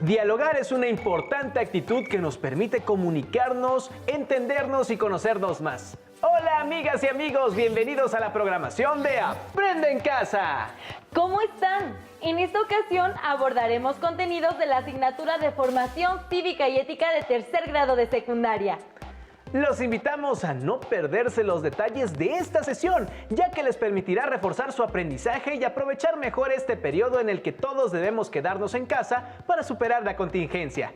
Dialogar es una importante actitud que nos permite comunicarnos, entendernos y conocernos más. Hola amigas y amigos, bienvenidos a la programación de Aprende en Casa. ¿Cómo están? En esta ocasión abordaremos contenidos de la asignatura de Formación Cívica y Ética de tercer grado de secundaria. Los invitamos a no perderse los detalles de esta sesión, ya que les permitirá reforzar su aprendizaje y aprovechar mejor este periodo en el que todos debemos quedarnos en casa para superar la contingencia.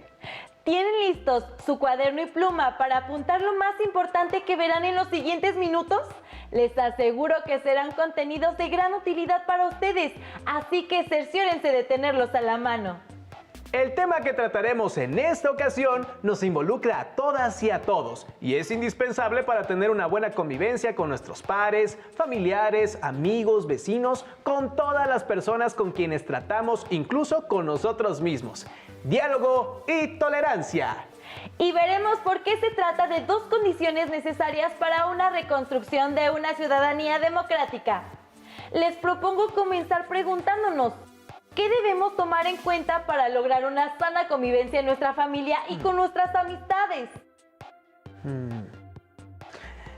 ¿Tienen listos su cuaderno y pluma para apuntar lo más importante que verán en los siguientes minutos? Les aseguro que serán contenidos de gran utilidad para ustedes, así que cerciórense de tenerlos a la mano. El tema que trataremos en esta ocasión nos involucra a todas y a todos y es indispensable para tener una buena convivencia con nuestros pares, familiares, amigos, vecinos, con todas las personas con quienes tratamos, incluso con nosotros mismos. Diálogo y tolerancia. Y veremos por qué se trata de dos condiciones necesarias para una reconstrucción de una ciudadanía democrática. Les propongo comenzar preguntándonos, ¿qué debemos tomar en cuenta para lograr una sana convivencia en nuestra familia y con nuestras amistades?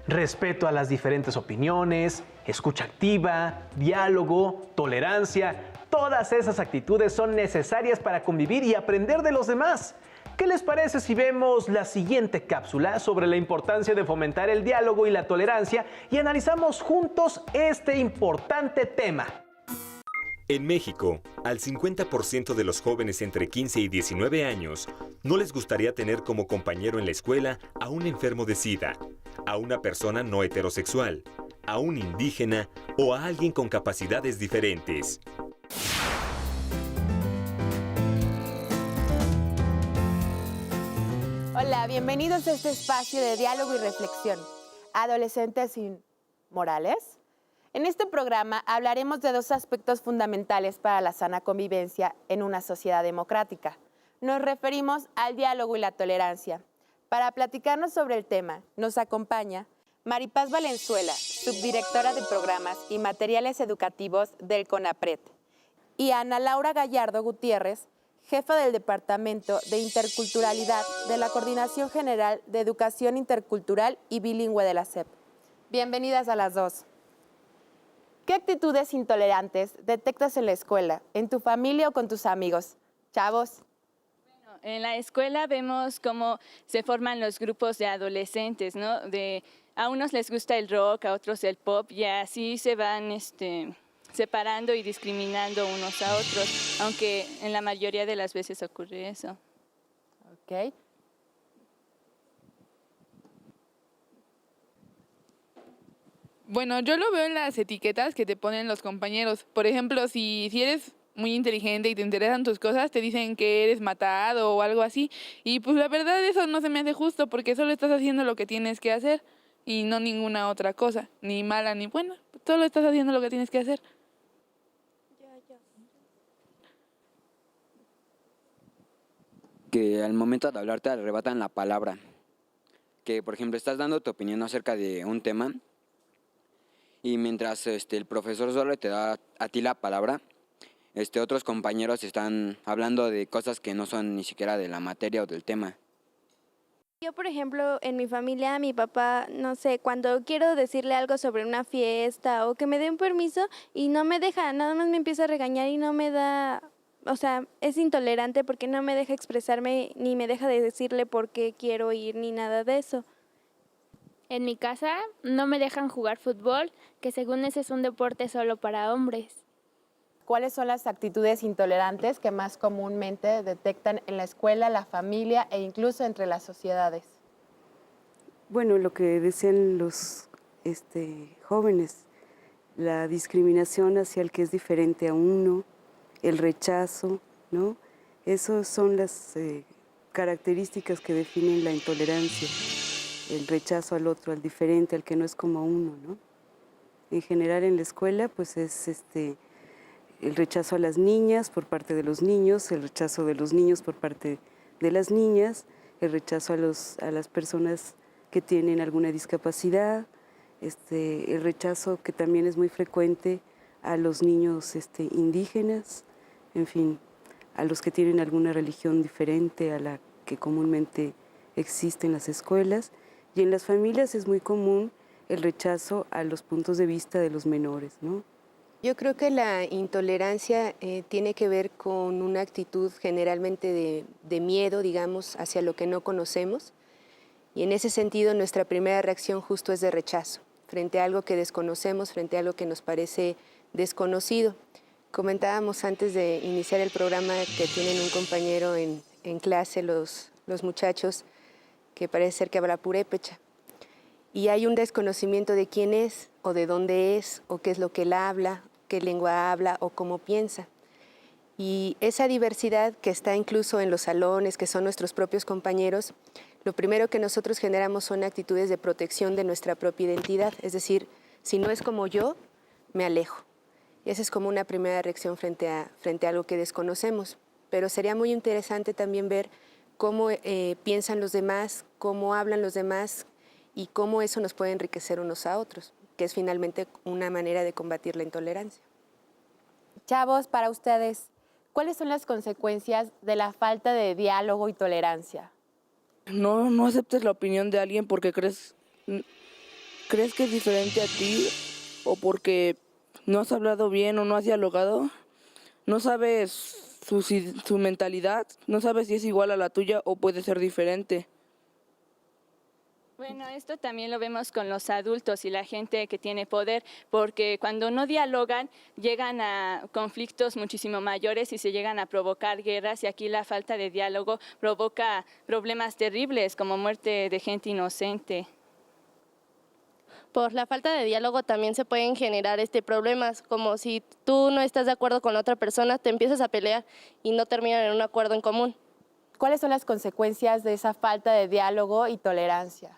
Respeto a las diferentes opiniones, escucha activa, diálogo, tolerancia. Todas esas actitudes son necesarias para convivir y aprender de los demás. ¿Qué les parece si vemos la siguiente cápsula sobre la importancia de fomentar el diálogo y la tolerancia y analizamos juntos este importante tema? En México, al 50% de los jóvenes entre 15 y 19 años no les gustaría tener como compañero en la escuela a un enfermo de SIDA, a una persona no heterosexual, a un indígena o a alguien con capacidades diferentes. Hola, bienvenidos a este espacio de diálogo y reflexión. Adolescentes sin morales. En este programa hablaremos de dos aspectos fundamentales para la sana convivencia en una sociedad democrática. Nos referimos al diálogo y la tolerancia. Para platicarnos sobre el tema, nos acompaña Maripaz Valenzuela, subdirectora de Programas y Materiales Educativos del CONAPRED, y Ana Laura Gallardo Gutiérrez, jefa del Departamento de Interculturalidad de la Coordinación General de Educación Intercultural y Bilingüe de la SEP. Bienvenidas a las dos. ¿Qué actitudes intolerantes detectas en la escuela, en tu familia o con tus amigos? Chavos. Bueno, en la escuela vemos cómo se forman los grupos de adolescentes, ¿no? A unos les gusta el rock, a otros el pop, y así se van separando y discriminando unos a otros, aunque en la mayoría de las veces ocurre eso. Ok. Bueno, yo lo veo en las etiquetas que te ponen los compañeros. Por ejemplo, si eres muy inteligente y te interesan tus cosas, te dicen que eres matado o algo así. Y pues la verdad eso no se me hace justo porque solo estás haciendo lo que tienes que hacer y no ninguna otra cosa, ni mala ni buena. Solo estás haciendo lo que tienes que hacer. Que al momento de hablar te arrebatan la palabra. Que, por ejemplo, estás dando tu opinión acerca de un tema y mientras el profesor solo te da a ti la palabra, otros compañeros están hablando de cosas que no son ni siquiera de la materia o del tema. Yo, por ejemplo, en mi familia, mi papá, no sé, cuando quiero decirle algo sobre una fiesta o que me dé un permiso y no me deja, nada más me empieza a regañar y no me da, o sea, es intolerante porque no me deja expresarme ni me deja de decirle por qué quiero ir ni nada de eso. En mi casa no me dejan jugar fútbol, que según ese es un deporte solo para hombres. ¿Cuáles son las actitudes intolerantes que más comúnmente detectan en la escuela, la familia e incluso entre las sociedades? Bueno, lo que decían los jóvenes, la discriminación hacia el que es diferente a uno, el rechazo, ¿no? Esas son las características que definen la intolerancia, el rechazo al otro, al diferente, al que no es como uno, ¿no? En general en la escuela, pues es el rechazo a las niñas por parte de los niños, el rechazo de los niños por parte de las niñas, el rechazo a las personas que tienen alguna discapacidad, el rechazo que también es muy frecuente a los niños indígenas, en fin, a los que tienen alguna religión diferente a la que comúnmente existe en las escuelas, y en las familias es muy común el rechazo a los puntos de vista de los menores, ¿no? Yo creo que la intolerancia tiene que ver con una actitud generalmente de miedo, digamos, hacia lo que no conocemos. Y en ese sentido nuestra primera reacción justo es de rechazo, frente a algo que desconocemos, frente a algo que nos parece desconocido. Comentábamos antes de iniciar el programa que tienen un compañero en clase, los muchachos, que parece ser que habla purépecha. Y hay un desconocimiento de quién es, o de dónde es, o qué es lo que él habla, qué lengua habla, o cómo piensa. Y esa diversidad que está incluso en los salones, que son nuestros propios compañeros, lo primero que nosotros generamos son actitudes de protección de nuestra propia identidad. Es decir, si no es como yo, me alejo. Y esa es como una primera reacción frente a algo que desconocemos. Pero sería muy interesante también ver cómo piensan los demás, cómo hablan los demás y cómo eso nos puede enriquecer unos a otros, que es finalmente una manera de combatir la intolerancia. Chavos, para ustedes, ¿cuáles son las consecuencias de la falta de diálogo y tolerancia? No aceptes la opinión de alguien porque crees que es diferente a ti o porque no has hablado bien o no has dialogado. No sabes su mentalidad, no sabes si es igual a la tuya o puede ser diferente. Bueno, esto también lo vemos con los adultos y la gente que tiene poder, porque cuando no dialogan llegan a conflictos muchísimo mayores y se llegan a provocar guerras, y aquí la falta de diálogo provoca problemas terribles como muerte de gente inocente. Por la falta de diálogo también se pueden generar problemas, como si tú no estás de acuerdo con la otra persona, te empiezas a pelear y no terminan en un acuerdo en común. ¿Cuáles son las consecuencias de esa falta de diálogo y tolerancia?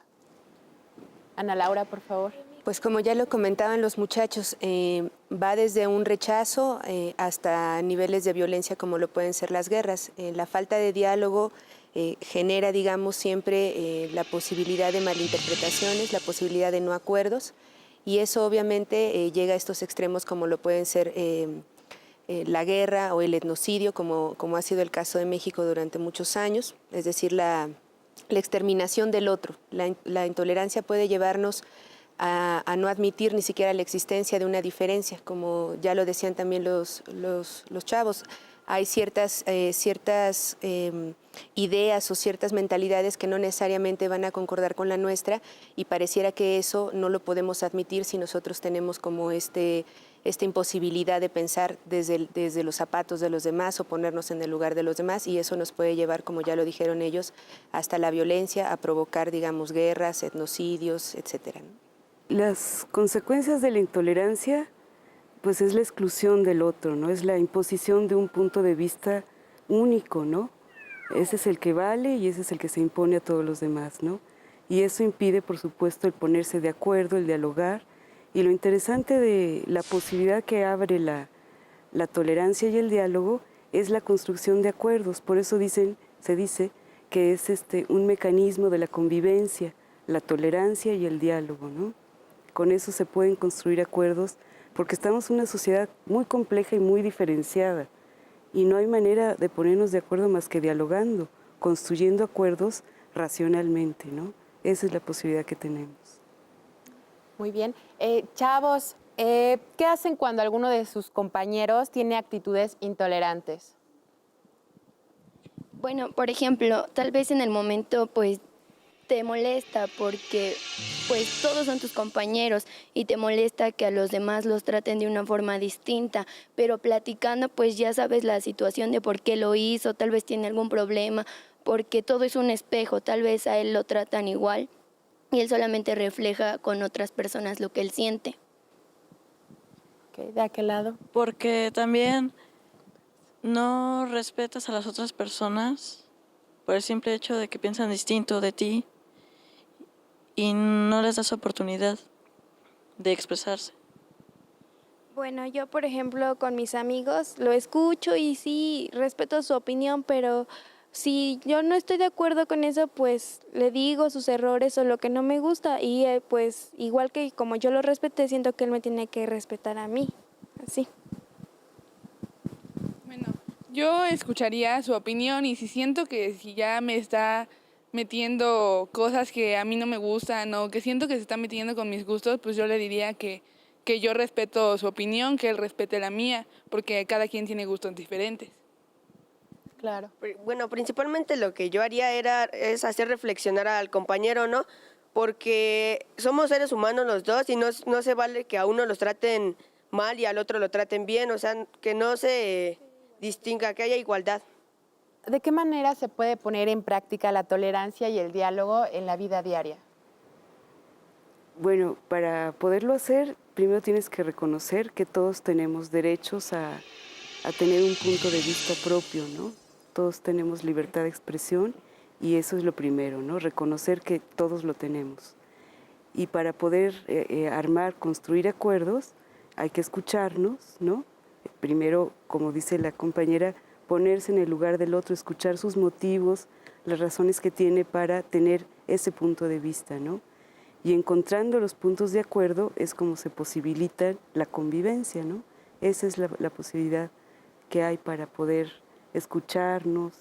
Ana Laura, por favor. Pues como ya lo comentaban los muchachos, va desde un rechazo hasta niveles de violencia como lo pueden ser las guerras. La falta de diálogo genera, digamos, siempre la posibilidad de malinterpretaciones, la posibilidad de no acuerdos, y eso obviamente llega a estos extremos como lo pueden ser la guerra o el etnocidio, como ha sido el caso de México durante muchos años, es decir, la exterminación del otro. La intolerancia puede llevarnos a no admitir ni siquiera la existencia de una diferencia, como ya lo decían también los chavos. Hay ciertas ideas o ciertas mentalidades que no necesariamente van a concordar con la nuestra, y pareciera que eso no lo podemos admitir si nosotros tenemos como esta imposibilidad de pensar desde los zapatos de los demás o ponernos en el lugar de los demás, y eso nos puede llevar, como ya lo dijeron ellos, hasta la violencia, a provocar, digamos, guerras, etnocidios, etcétera, ¿no? Las consecuencias de la intolerancia, pues es la exclusión del otro, ¿no? Es la imposición de un punto de vista único, ¿no? Ese es el que vale y ese es el que se impone a todos los demás, ¿no? Y eso impide, por supuesto, el ponerse de acuerdo, el dialogar. Y lo interesante de la posibilidad que abre la tolerancia y el diálogo es la construcción de acuerdos. Por eso se dice que es un mecanismo de la convivencia, la tolerancia y el diálogo, ¿no? Con eso se pueden construir acuerdos, porque estamos en una sociedad muy compleja y muy diferenciada, y no hay manera de ponernos de acuerdo más que dialogando, construyendo acuerdos racionalmente, ¿no? Esa es la posibilidad que tenemos. Muy bien. Chavos, ¿qué hacen cuando alguno de sus compañeros tiene actitudes intolerantes? Bueno, por ejemplo, tal vez en el momento pues te molesta porque pues todos son tus compañeros y te molesta que a los demás los traten de una forma distinta, pero platicando pues ya sabes la situación de por qué lo hizo, tal vez tiene algún problema, porque todo es un espejo, tal vez a él lo tratan igual y él solamente refleja con otras personas lo que él siente. Okay, ¿de aquel lado? Porque también no respetas a las otras personas por el simple hecho de que piensan distinto de ti y no les das oportunidad de expresarse. Bueno, yo por ejemplo con mis amigos lo escucho y sí, respeto su opinión, pero si yo no estoy de acuerdo con eso, pues le digo sus errores o lo que no me gusta y pues igual que como yo lo respeté, siento que él me tiene que respetar a mí, así. Bueno, Yo escucharía su opinión y si siento que si ya me está metiendo cosas que a mí no me gustan o que siento que se está metiendo con mis gustos, pues yo le diría que yo respeto su opinión, que él respete la mía, porque cada quien tiene gustos diferentes. Claro. Bueno, principalmente lo que yo haría es hacer reflexionar al compañero, ¿no? Porque somos seres humanos los dos y no se vale que a uno los traten mal y al otro lo traten bien, o sea, que no se distinga, que haya igualdad. ¿De qué manera se puede poner en práctica la tolerancia y el diálogo en la vida diaria? Bueno, para poderlo hacer, primero tienes que reconocer que todos tenemos derechos a tener un punto de vista propio, ¿no? Todos tenemos libertad de expresión y eso es lo primero, ¿no? Reconocer que todos lo tenemos. Y para poder construir acuerdos, hay que escucharnos, ¿no? Primero, como dice la compañera, ponerse en el lugar del otro, escuchar sus motivos, las razones que tiene para tener ese punto de vista, ¿no? Y encontrando los puntos de acuerdo es como se posibilita la convivencia, ¿no? Esa es la posibilidad que hay para poder escucharnos,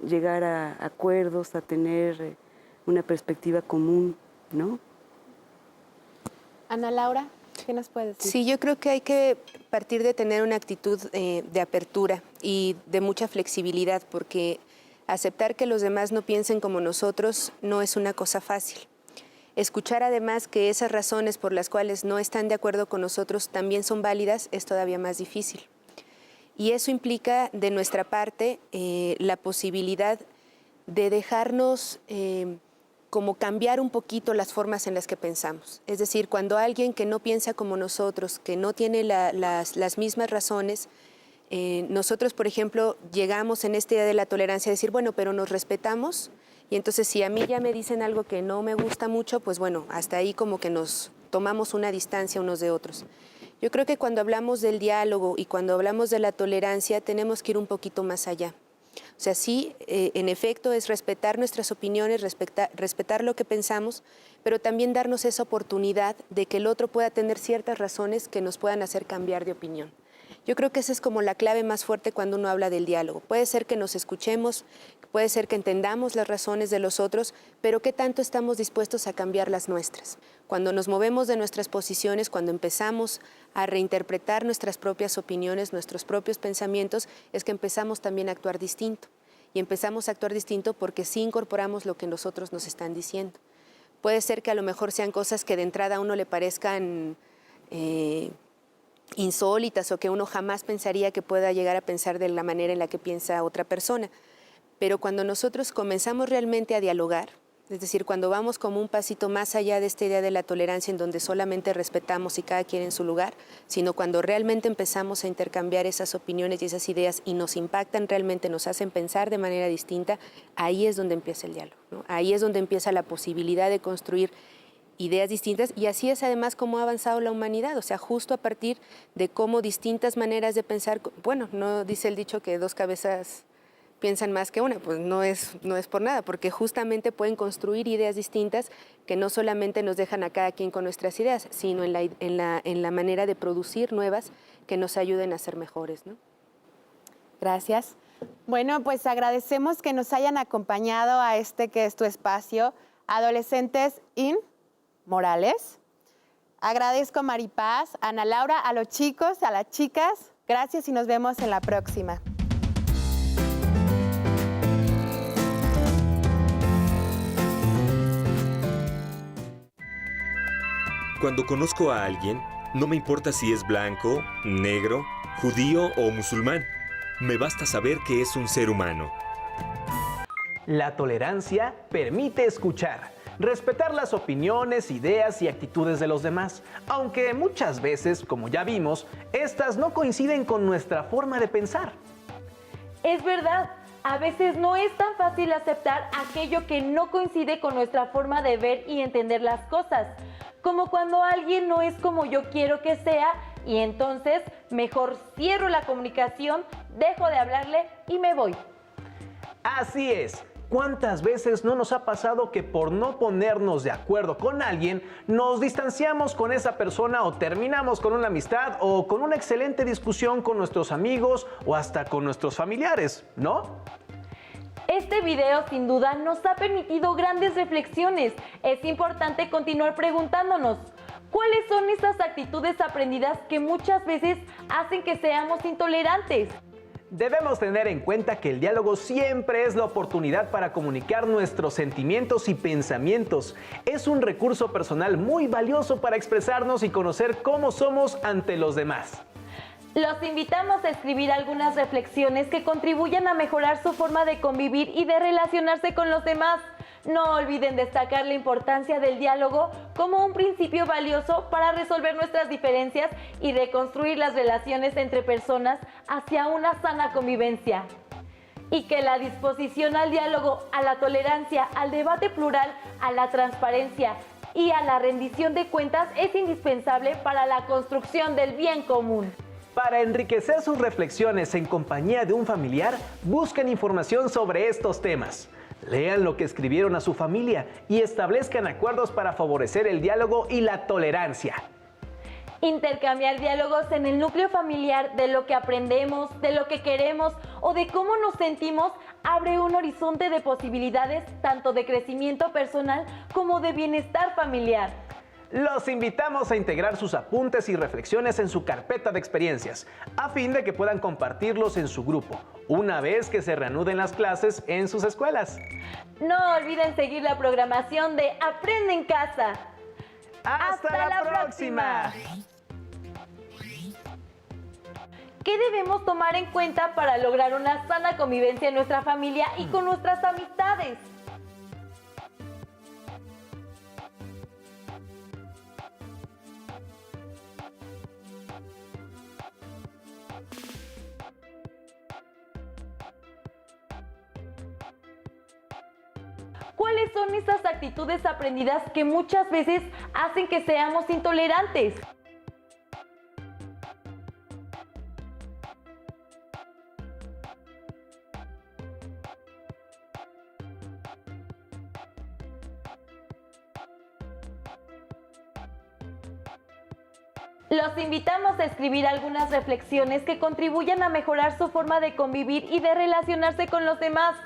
llegar a acuerdos, a tener una perspectiva común, ¿no? Ana Laura, ¿qué nos puedes decir? Sí, yo creo que hay que partir de tener una actitud de apertura y de mucha flexibilidad, porque aceptar que los demás no piensen como nosotros no es una cosa fácil. Escuchar además que esas razones por las cuales no están de acuerdo con nosotros también son válidas es todavía más difícil. Y eso implica de nuestra parte la posibilidad de dejarnos como cambiar un poquito las formas en las que pensamos. Es decir, cuando alguien que no piensa como nosotros, que no tiene las mismas razones, nosotros, por ejemplo, llegamos en este día de la tolerancia a decir, bueno, pero nos respetamos, y entonces si a mí ya me dicen algo que no me gusta mucho, pues bueno, hasta ahí como que nos tomamos una distancia unos de otros. Yo creo que cuando hablamos del diálogo y cuando hablamos de la tolerancia, tenemos que ir un poquito más allá. O sea, sí, en efecto, es respetar nuestras opiniones, respetar lo que pensamos, pero también darnos esa oportunidad de que el otro pueda tener ciertas razones que nos puedan hacer cambiar de opinión. Yo creo que esa es como la clave más fuerte cuando uno habla del diálogo. Puede ser que nos escuchemos, puede ser que entendamos las razones de los otros, pero ¿qué tanto estamos dispuestos a cambiar las nuestras? Cuando nos movemos de nuestras posiciones, cuando empezamos a reinterpretar nuestras propias opiniones, nuestros propios pensamientos, es que empezamos también a actuar distinto. Y empezamos a actuar distinto porque sí incorporamos lo que los otros nos están diciendo. Puede ser que a lo mejor sean cosas que de entrada a uno le parezcan insólitas o que uno jamás pensaría que pueda llegar a pensar de la manera en la que piensa otra persona. Pero cuando nosotros comenzamos realmente a dialogar, es decir, cuando vamos como un pasito más allá de esta idea de la tolerancia en donde solamente respetamos y cada quien en su lugar, sino cuando realmente empezamos a intercambiar esas opiniones y esas ideas y nos impactan realmente, nos hacen pensar de manera distinta, ahí es donde empieza el diálogo, ¿no? Ahí es donde empieza la posibilidad de construir ideas distintas y así es además como ha avanzado la humanidad, o sea, justo a partir de cómo distintas maneras de pensar, bueno, no dice el dicho que dos cabezas piensan más que una, pues no es por nada, porque justamente pueden construir ideas distintas que no solamente nos dejan a cada quien con nuestras ideas, sino en la manera de producir nuevas que nos ayuden a ser mejores, ¿no? Gracias. Bueno, pues agradecemos que nos hayan acompañado a que es tu espacio, Adolescentes in Morales. Agradezco a Maripaz, a Ana Laura, a los chicos, a las chicas. Gracias y nos vemos en la próxima. Cuando conozco a alguien, no me importa si es blanco, negro, judío o musulmán. Me basta saber que es un ser humano. La tolerancia permite escuchar, respetar las opiniones, ideas y actitudes de los demás, aunque muchas veces, como ya vimos, estas no coinciden con nuestra forma de pensar. Es verdad, a veces no es tan fácil aceptar aquello que no coincide con nuestra forma de ver y entender las cosas, como cuando alguien no es como yo quiero que sea y entonces mejor cierro la comunicación, dejo de hablarle y me voy. Así es. ¿Cuántas veces no nos ha pasado que por no ponernos de acuerdo con alguien, nos distanciamos con esa persona o terminamos con una amistad o con una excelente discusión con nuestros amigos o hasta con nuestros familiares, ¿no? Este video sin duda nos ha permitido grandes reflexiones. Es importante continuar preguntándonos, ¿cuáles son estas actitudes aprendidas que muchas veces hacen que seamos intolerantes? Debemos tener en cuenta que el diálogo siempre es la oportunidad para comunicar nuestros sentimientos y pensamientos. Es un recurso personal muy valioso para expresarnos y conocer cómo somos ante los demás. Los invitamos a escribir algunas reflexiones que contribuyan a mejorar su forma de convivir y de relacionarse con los demás. No olviden destacar la importancia del diálogo como un principio valioso para resolver nuestras diferencias y reconstruir las relaciones entre personas hacia una sana convivencia. Y que la disposición al diálogo, a la tolerancia, al debate plural, a la transparencia y a la rendición de cuentas es indispensable para la construcción del bien común. Para enriquecer sus reflexiones en compañía de un familiar, busquen información sobre estos temas. Lean lo que escribieron a su familia y establezcan acuerdos para favorecer el diálogo y la tolerancia. Intercambiar diálogos en el núcleo familiar de lo que aprendemos, de lo que queremos o de cómo nos sentimos abre un horizonte de posibilidades tanto de crecimiento personal como de bienestar familiar. Los invitamos a integrar sus apuntes y reflexiones en su carpeta de experiencias, a fin de que puedan compartirlos en su grupo, una vez que se reanuden las clases en sus escuelas. No olviden seguir la programación de Aprende en Casa. ¡Hasta la próxima! ¿Qué debemos tomar en cuenta para lograr una sana convivencia en nuestra familia y con nuestras amistades? ¿Cuáles son esas actitudes aprendidas que muchas veces hacen que seamos intolerantes? Los invitamos a escribir algunas reflexiones que contribuyan a mejorar su forma de convivir y de relacionarse con los demás.